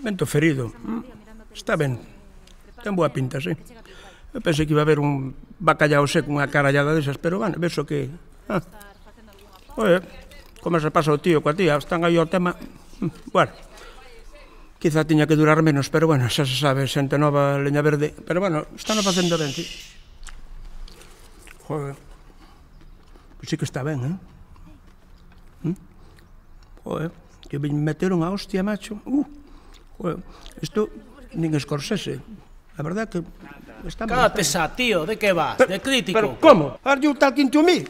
Vento ferido. Está ben. Ten boa pinta, sí. Eu pensei que iba a haber un bacallao seco, unha carallada desas, pero, bueno, vexo que... Oye, como se pasa o tío coa tía, están aí o tema... Bueno, quizá tiña que durar menos, pero, bueno, xa se sabe, xente nova, leña verde. Pero, bueno, están facendo ben, sí. Joder. Pois sí que está ben, Joder, que me meteron a hostia, macho. Joder, isto nin Scorsese. A verdade que... Cállate xa, tío, de que vas? De crítico. Pero como? Are you talking to me?